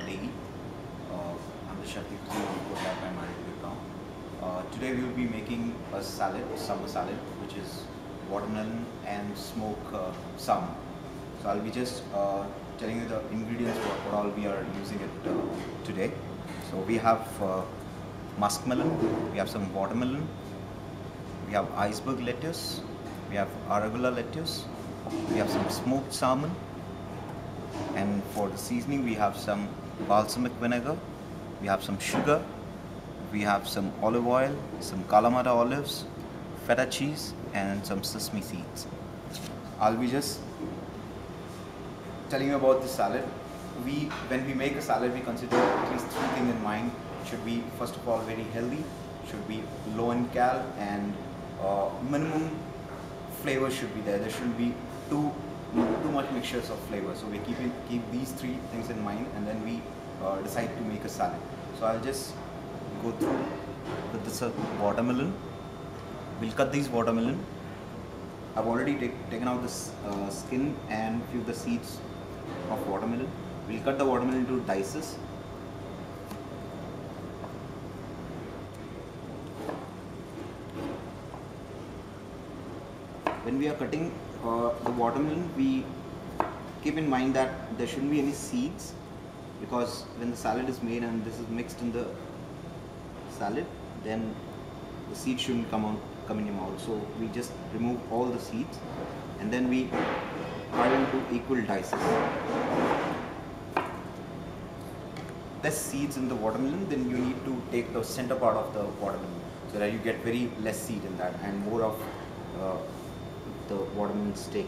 Sadegi. I'm the chef who would like my married background. Today we will be making a salad, summer salad, which is watermelon and smoked salmon. So I'll be just telling you the ingredients what all we are using it today. So we have muskmelon, we have some watermelon, we have iceberg lettuce, we have arugula lettuce, we have some smoked salmon, and for the seasoning we have some balsamic vinegar, we have some sugar, we have some olive oil, some Kalamata olives, feta cheese, and some sesame seeds. I'll be just telling you about the salad. When we make a salad, we consider at least three things in mind. It should be, first of all, very healthy, should be low in cal, and minimum flavor should be there. There shouldn't be too much mixtures of flavor. So we keep these three things in mind, and then we decide to make a salad. So I'll just go through with this watermelon. We'll cut these watermelon. I've already taken out the skin and few of the seeds of watermelon. We'll cut the watermelon into dices. When we are cutting the watermelon, we keep in mind that there shouldn't be any seeds, because when the salad is made and this is mixed in the salad, then the seeds shouldn't come in your mouth. So we just remove all the seeds and then we cut into equal dices. There's seeds in the watermelon, then you need to take the center part of the watermelon so that you get very less seed in that and more of the watermelon steak.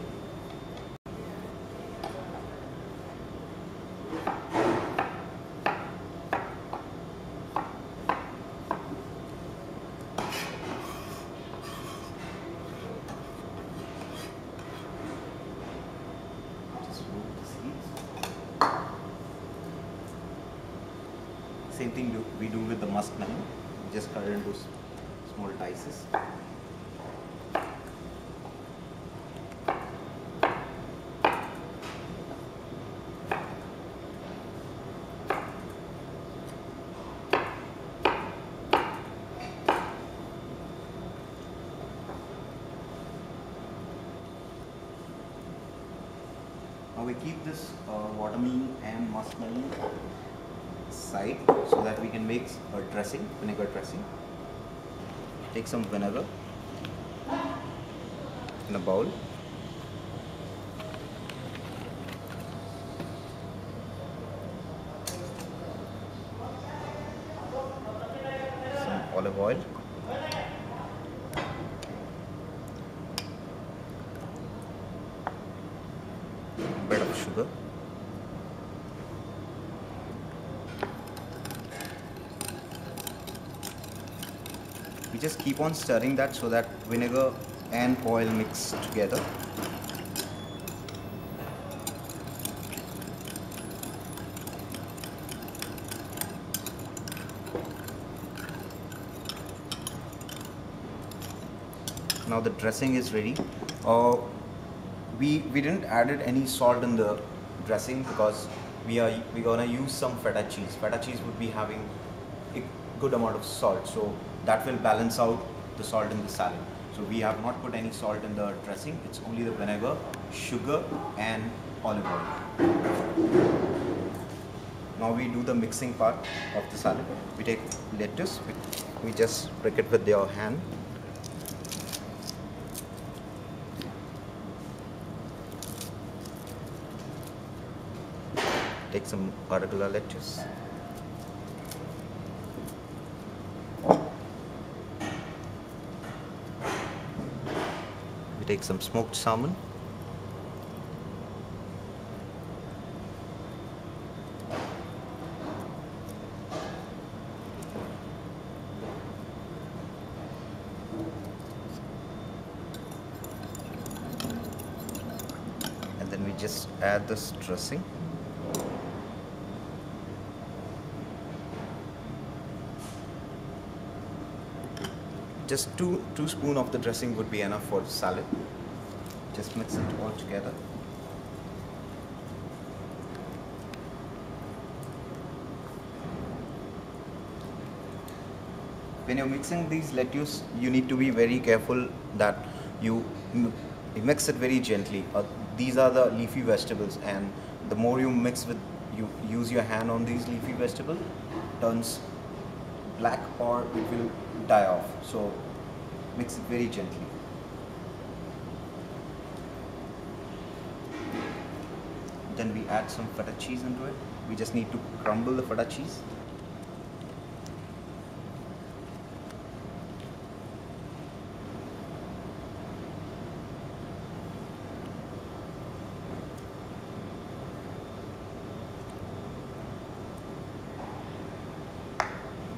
Same thing we do with the muskmelon. Just cut it into small dices. Now we keep this watermelon and muskmelon side so that we can make a dressing, vinegar dressing. Take some vinegar in a bowl. Some olive oil. A bit of sugar. We just keep on stirring that so that vinegar and oil mix together. Now the dressing is ready. We didn't added any salt in the dressing because we're gonna use some feta cheese. Feta cheese would be having a good amount of salt, so that will balance out the salt in the salad. So we have not put any salt in the dressing. It's only the vinegar, sugar, and olive oil. Now we do the mixing part of the salad. We take lettuce. We just break it with your hand. Take some arugula lettuce. We take some smoked salmon. And then we just add this dressing. Just two spoons of the dressing would be enough for the salad. Just mix it all together. when you're mixing these lettuce, you need to be very careful that you you mix it very gently. These are the leafy vegetables, and the more you mix with, you use your hand on these leafy vegetables, turns black or it will die off. So mix it very gently. Then we add some feta cheese into it. We just need to crumble the feta cheese.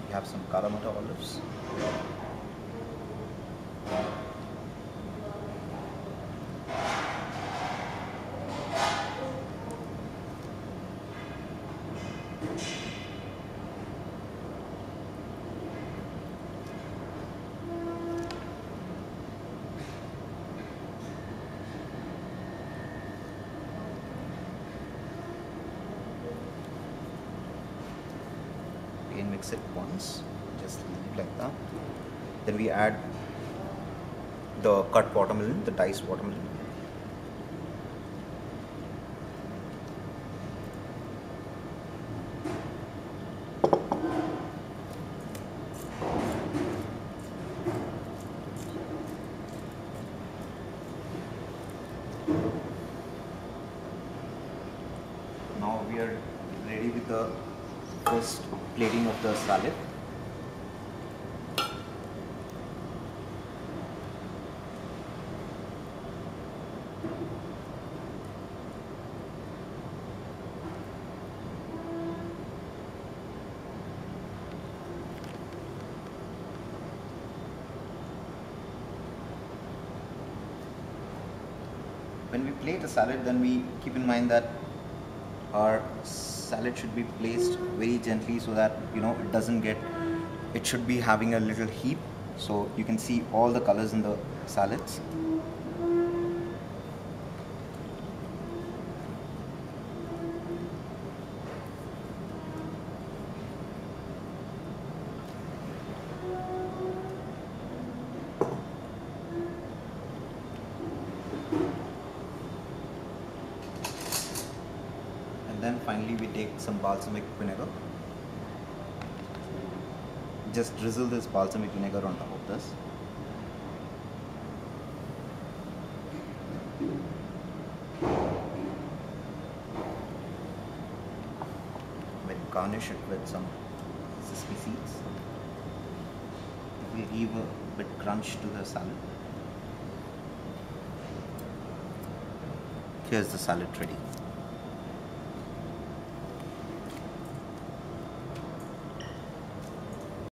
We have some Kalamata olives. Again, mix it once, just leave like that. Then we add the cut watermelon, the diced watermelon. Now we are ready with the first plating of the salad. When we plate a salad, then we keep in mind that our salad should be placed very gently so that it doesn't get, it should be having a little heap, so you can see all the colors in the salads. Then finally we take some balsamic vinegar. Just drizzle this balsamic vinegar on top of this. We'll garnish it with some sesame seeds. It will give a bit crunch to the salad. Here's the salad ready.